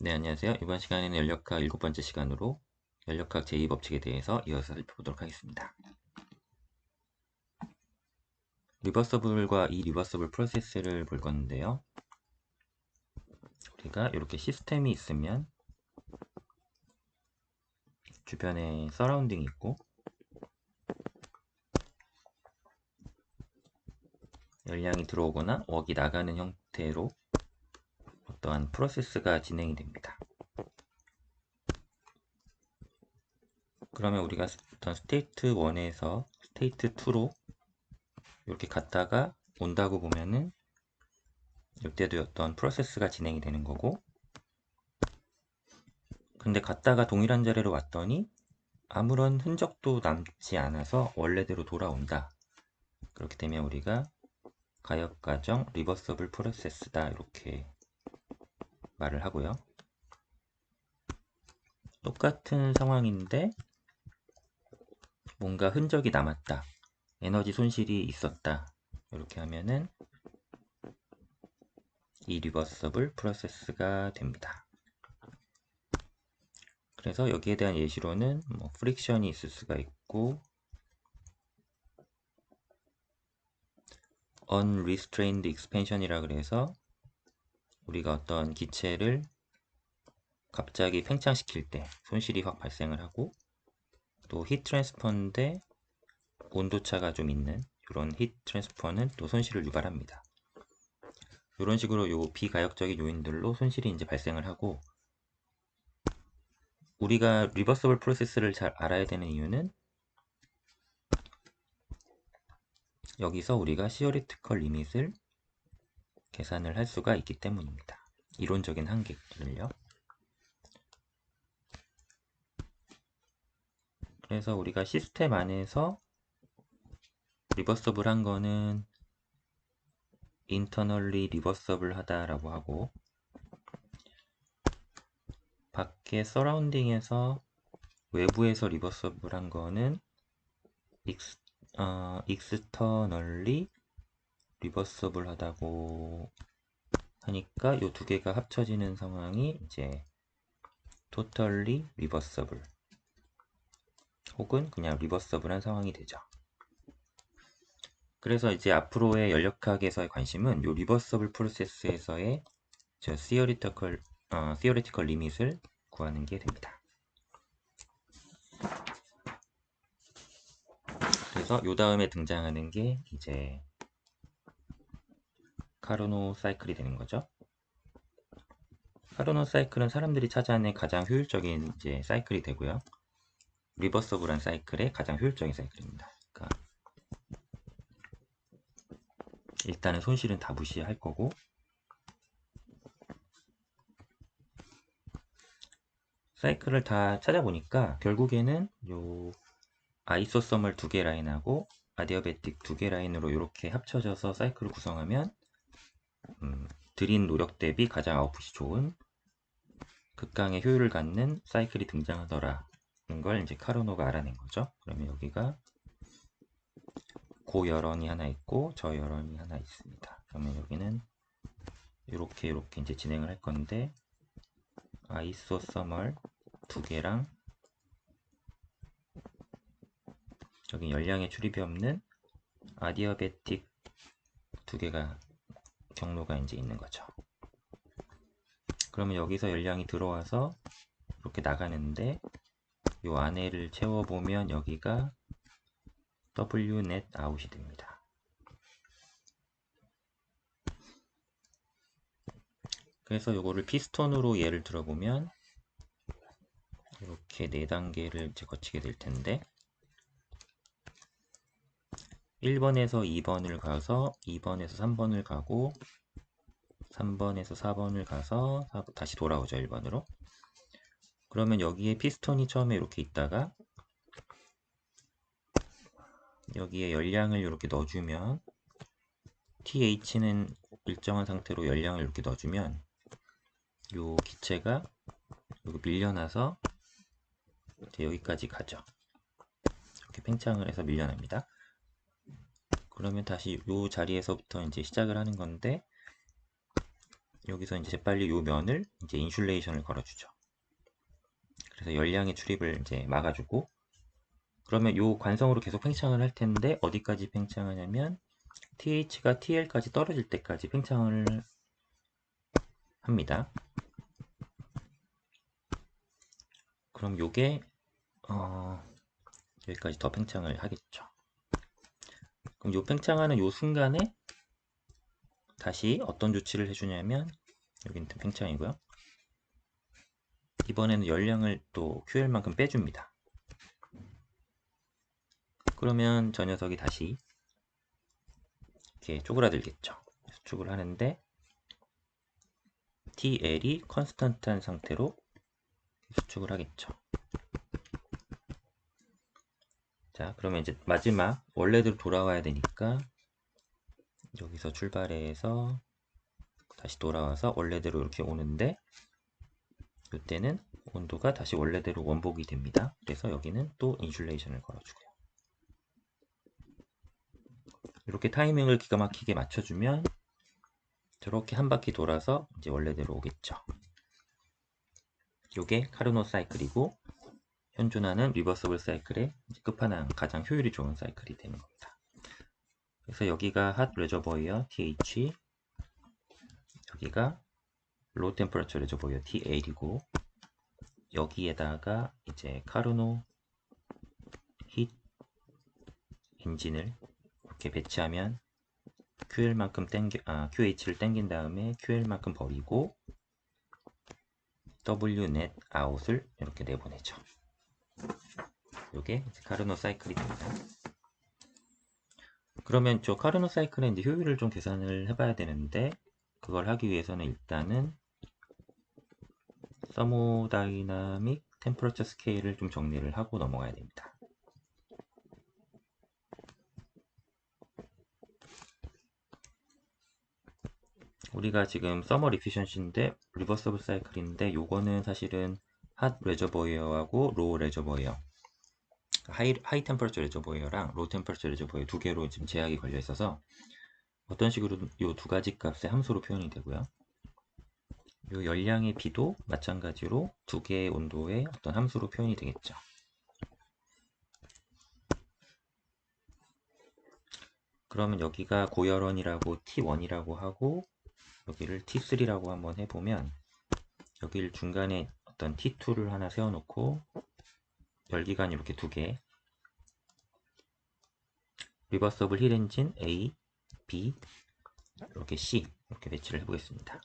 네, 안녕하세요. 이번 시간에는 연력학 7번째 시간으로 연력학 제2법칙에 대해서 이어서 살펴보도록 하겠습니다. 리버서블과 이 리버서블 프로세스를 볼 건데요. 우리가 이렇게 시스템이 있으면 주변에 서라운딩이 있고 열량이 들어오거나 웍이 나가는 형태로 어떠한 프로세스가 진행이 됩니다. 그러면 우리가 어떤 스테이트 1에서 스테이트 2로 이렇게 갔다가 온다고 보면은 이때도 어떤 프로세스가 진행이 되는 거고, 근데 갔다가 동일한 자리로 왔더니 아무런 흔적도 남지 않아서 원래대로 돌아온다. 그렇게 되면 우리가 가역과정 리버서블 프로세스다 이렇게 말을 하고요. 똑같은 상황인데 뭔가 흔적이 남았다, 에너지 손실이 있었다, 이렇게 하면은 이 리버서블 프로세스가 됩니다. 그래서 여기에 대한 예시로는 프릭션이 있을 수가 있고 unrestrained expansion이라 그래서 우리가 어떤 기체를 갑자기 팽창시킬 때 손실이 확 발생을 하고, 또 히트 트랜스퍼인데 온도차가 좀 있는 이런 히트 트랜스퍼는 또 손실을 유발합니다. 이런 식으로 요 비가역적인 요인들로 손실이 이제 발생을 하고, 우리가 리버서블 프로세스를 잘 알아야 되는 이유는 여기서 우리가 시어리티컬 리밋을 계산을 할 수가 있기 때문입니다. 이론적인 한계를요. 그래서 우리가 시스템 안에서 리버서블 한 거는 internally reversible 하다라고 하고, 밖에 서라운딩에서 외부에서 리버서블 한 거는 externally reversible 하다고 하니까 이 두 개가 합쳐지는 상황이 이제 totally reversible 혹은 그냥 reversible 한 상황이 되죠. 그래서 이제 앞으로의 연력학에서의 관심은 이 리버서블 프로세스에서의 theoretical limit을 구하는 게 됩니다. 그래서 요 다음에 등장하는 게 이제 카르노 사이클이 되는 거죠. 카르노 사이클은 사람들이 찾아낸 가장 효율적인 이제 사이클이 되고요. 리버서블한 사이클의 가장 효율적인 사이클입니다. 그러니까 일단은 손실은 다 무시할 거고, 사이클을 다 찾아보니까 결국에는 요 아이소서멀 2개 라인하고 아디아베틱 2개 라인으로 이렇게 합쳐져서 사이클을 구성하면 들인 노력 대비 가장 아웃풋이 좋은 극강의 효율을 갖는 사이클이 등장하더라는 걸 이제 카르노가 알아낸 거죠. 그러면 여기가 고열원이 하나 있고 저열원이 하나 있습니다. 그러면 여기는 이렇게 이제 진행을 할 건데, 아이소서멀 2개랑 여기 열량의 출입이 없는 아디아베틱 2개가 경로가 이제 있는 거죠. 그러면 여기서 열량이 들어와서 이렇게 나가는데 이 안에를 채워보면 여기가 W net out이 됩니다. 그래서 이거를 피스톤으로 예를 들어보면 이렇게 4단계를 이제 거치게 될 텐데, 1번에서 2번을 가서 2번에서 3번을 가고 3번에서 4번을 가서 다시 돌아오죠, 1번으로. 그러면 여기에 피스톤이 처음에 이렇게 있다가 여기에 열량을 이렇게 넣어주면, TH는 일정한 상태로 열량을 이렇게 넣어주면 이 기체가 여기 밀려나서 여기까지 가죠. 이렇게 팽창을 해서 밀려납니다. 그러면 다시 이 자리에서부터 이제 시작을 하는 건데, 여기서 이제 재빨리 요 면을 이제 인슐레이션을 걸어주죠. 그래서 열량의 출입을 이제 막아주고, 그러면 요 관성으로 계속 팽창을 할 텐데 어디까지 팽창하냐면 TH가 TL까지 떨어질 때까지 팽창을 합니다. 그럼 요게 여기까지 더 팽창을 하겠죠. 그럼 요 팽창하는 요 순간에 다시 어떤 조치를 해주냐면, 여기는 팽창이고요. 이번에는 열량을 또 QL만큼 빼줍니다. 그러면 저 녀석이 다시 이렇게 쪼그라들겠죠. 수축을 하는데 TL이 컨스턴트한 상태로 수축을 하겠죠. 자, 그러면 이제 마지막 원래대로 돌아와야 되니까 여기서 출발해서 다시 돌아와서 원래대로 이렇게 오는데, 이때는 온도가 다시 원래대로 원복이 됩니다. 그래서 여기는 또 인슐레이션을 걸어주고요. 이렇게 타이밍을 기가 막히게 맞춰주면 저렇게 한 바퀴 돌아서 이제 원래대로 오겠죠. 이게 카르노 사이클이고, 현존하는 리버서블 사이클의 끝판왕, 가장 효율이 좋은 사이클이 되는 겁니다. 그래서 여기가 핫 레저버이어 TH, 여기가 로우 템퍼러처 레저버이어 T8이고, 여기에다가 이제 카르노 힛 엔진을 이렇게 배치하면 QL만큼 QH를 땡긴 다음에 QL만큼 버리고 Wnet out을 이렇게 내보내죠. 이게 카르노 사이클이 됩니다. 그러면 저 카르노 사이클의 이제 효율을 좀 계산을 해봐야 되는데, 그걸 하기 위해서는 일단은 서모다이나믹 템퍼러처 스케일을 좀 정리를 하고 넘어가야 됩니다. 우리가 지금 서머 리피션시인데 리버서블 사이클인데, 요거는 사실은 핫 레저버이어하고 로우 레저버이어, 하이 템퍼러처 레저버이어랑 로우 템퍼러처 레저버이어 두 개로 지금 제약이 걸려 있어서 어떤 식으로 요 두 가지 값의 함수로 표현이 되고요. 요 열량의 B도 마찬가지로 두 개의 온도의 어떤 함수로 표현이 되겠죠. 그러면 여기가 고열원이라고 T1이라고 하고, 여기를 T3라고 한번 해보면, 여기를 중간에 어떤 T2를 하나 세워놓고 열기관이 이렇게 두 개, 리버서블 힐 엔진 A, B, 이렇게 C 이렇게 배치를 해보겠습니다.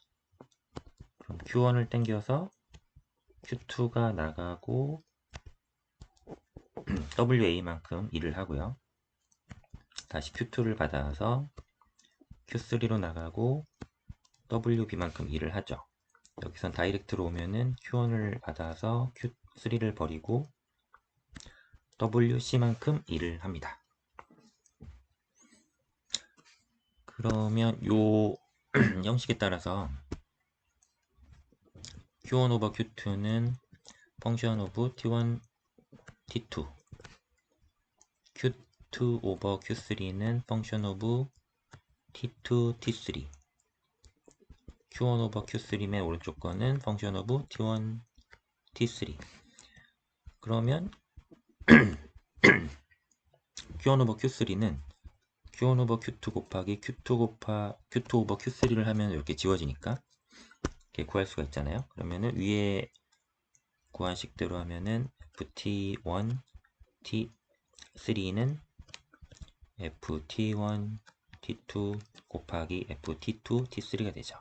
그럼 Q1을 당겨서 Q2가 나가고 WA만큼 일을 하고요. 다시 Q2를 받아서 Q3로 나가고 WB만큼 일을 하죠. 여기선 다이렉트로 오면은 Q1을 받아서 Q3를 버리고 WC만큼 일을 합니다. 그러면 요 형식에 따라서 Q1 over Q2는 펑션 오브 T1, T2, Q2 over Q3는 펑션 오브 T2, T3, Q1 over Q3맨 오른쪽 거는 펑션 오브 T1, T3. 그러면 Q1 over Q3는 Q1 over Q2 곱하기 Q2 over Q3를 하면 이렇게 지워지니까 이렇게 구할 수가 있잖아요. 그러면은 위에 구한 식대로 하면은 FT1, T3는 FT1, T2 곱하기 FT2, T3가 되죠.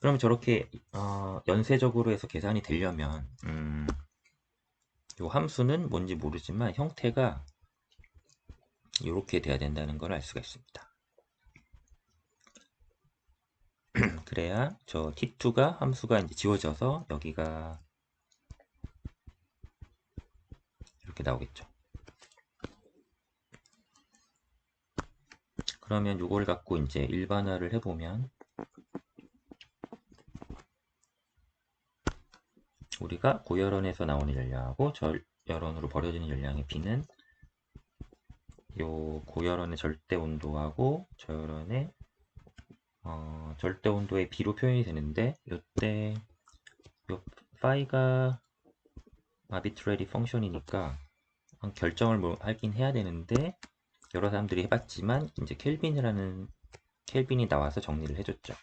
그럼 저렇게 연쇄적으로 해서 계산이 되려면 이 함수는 뭔지 모르지만 형태가 이렇게 돼야 된다는 걸 알 수가 있습니다. 그래야 저 T2가 함수가 이제 지워져서 여기가 이렇게 나오겠죠. 그러면 이걸 갖고 이제 일반화를 해보면, 우리가 고열원에서 나오는 열량하고 저열원으로 버려지는 열량의 B는 요 고열원의 절대 온도하고 저열원의 절대 온도의 B로 표현이 되는데 이때 요 파이가 arbitrary 펑션이니까 결정을 뭐 하긴 해야 되는데 여러 사람들이 해봤지만 이제 켈빈이 나와서 정리를 해줬죠.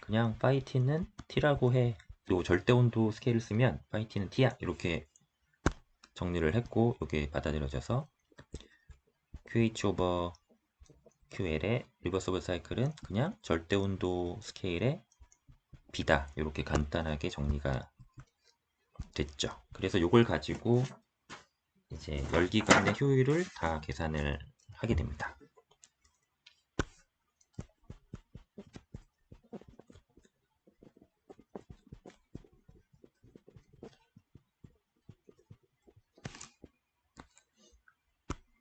그냥 파이 t는 t라고 해. 요 절대 온도 스케일을 쓰면 파이 t는 t야 이렇게 정리를 했고 이게 받아들여져서 QH 오버 QL의 리버서블 사이클은 그냥 절대 온도 스케일의 B다 이렇게 간단하게 정리가 됐죠. 그래서 이걸 가지고 이제 열기관의 효율을 다 계산을 하게 됩니다.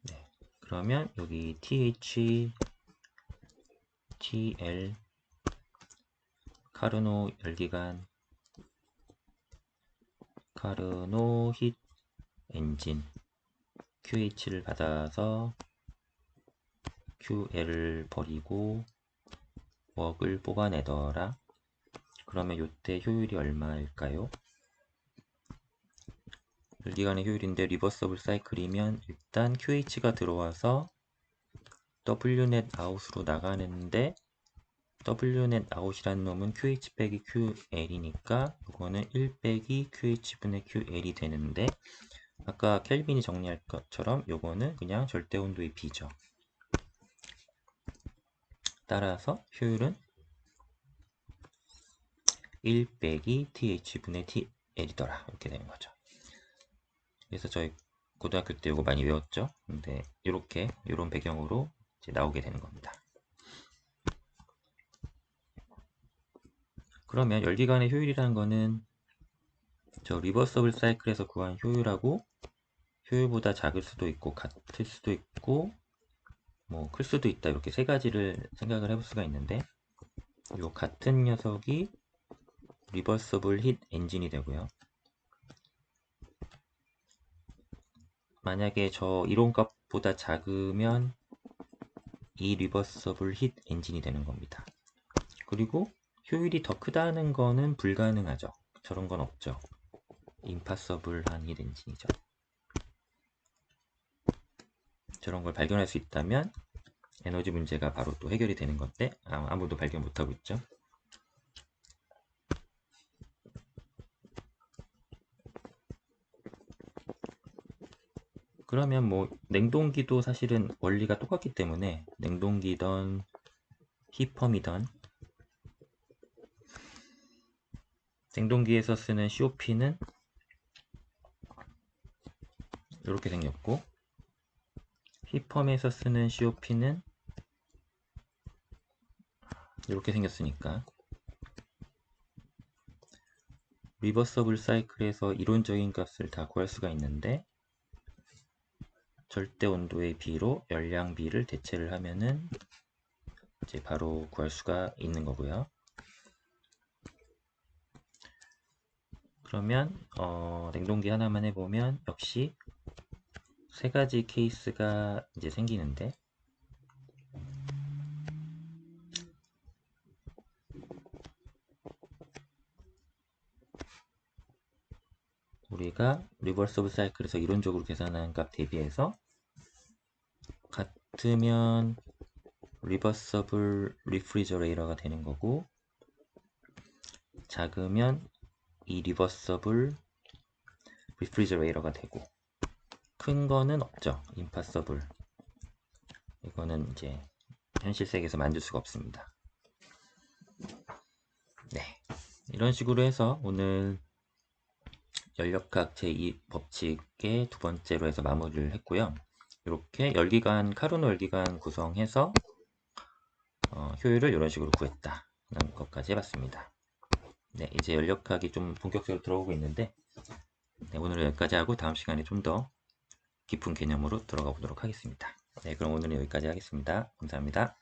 네, 그러면 여기 TH, TL, 카르노 열기관, 카르노 힛 엔진, QH를 받아서 QL을 버리고 웍을 뽑아내더라. 그러면 이때 효율이 얼마일까요? 열기관의 효율인데 리버서블 사이클이면 일단 QH가 들어와서 Wnet out으로 나가는데 Wnet out이라는 놈은 QH 빼기 QL이니까 이거는 1 빼기 QH분의 QL이 되는데 아까 켈빈이 정리할 것처럼 이거는 그냥 절대 온도의 B죠. 따라서 효율은 1 빼기 TH분의 TL이더라 이렇게 되는 거죠. 그래서 저희 고등학교 때 이거 많이 외웠죠. 근데 이렇게 이런 배경으로 이제 나오게 되는 겁니다. 그러면 열기관의 효율이라는 거는 저 리버서블 사이클에서 구한 효율하고 효율보다 작을 수도 있고 같을 수도 있고 뭐 클 수도 있다 이렇게 세 가지를 생각을 해볼 수가 있는데 이 같은 녀석이 리버서블 힛 엔진이 되고요. 만약에 저 이론값보다 작으면 이 리버서블 힛 엔진이 되는 겁니다. 그리고 효율이 더 크다는 거는 불가능하죠. 저런 건 없죠. 임파서블한 힛 엔진이죠. 저런 걸 발견할 수 있다면 에너지 문제가 바로 또 해결이 되는 건데 아무도 발견 못하고 있죠. 그러면 뭐 냉동기도 사실은 원리가 똑같기 때문에 냉동기던 히펌이던 냉동기에서 쓰는 COP는 이렇게 생겼고 히펌에서 쓰는 COP는 이렇게 생겼으니까 리버서블 사이클에서 이론적인 값을 다 구할 수가 있는데 절대 온도의 B로 열량 B를 대체를 하면은 이제 바로 구할 수가 있는 거고요. 그러면 냉동기 하나만 해보면 역시 세 가지 케이스가 이제 생기는데 우리가 리버서블 사이클에서 이론적으로 계산한 값 대비해서 같으면 리버서블 리프리저레이터가 되는 거고 작으면 이 리버서블 리프리저레이터가 되고 큰 거는 없죠. 임파서블 이거는 이제 현실 세계에서 만들 수가 없습니다. 네, 이런 식으로 해서 오늘 연력학 제2법칙의 두 번째로 해서 마무리를 했고요. 이렇게 열기관, 카르노 열기관 구성해서 효율을 이런 식으로 구했다는 것까지 해봤습니다. 네, 이제 연력학이 좀 본격적으로 들어오고 있는데 네, 오늘은 여기까지 하고 다음 시간에 좀 더 깊은 개념으로 들어가 보도록 하겠습니다. 네, 그럼 오늘은 여기까지 하겠습니다. 감사합니다.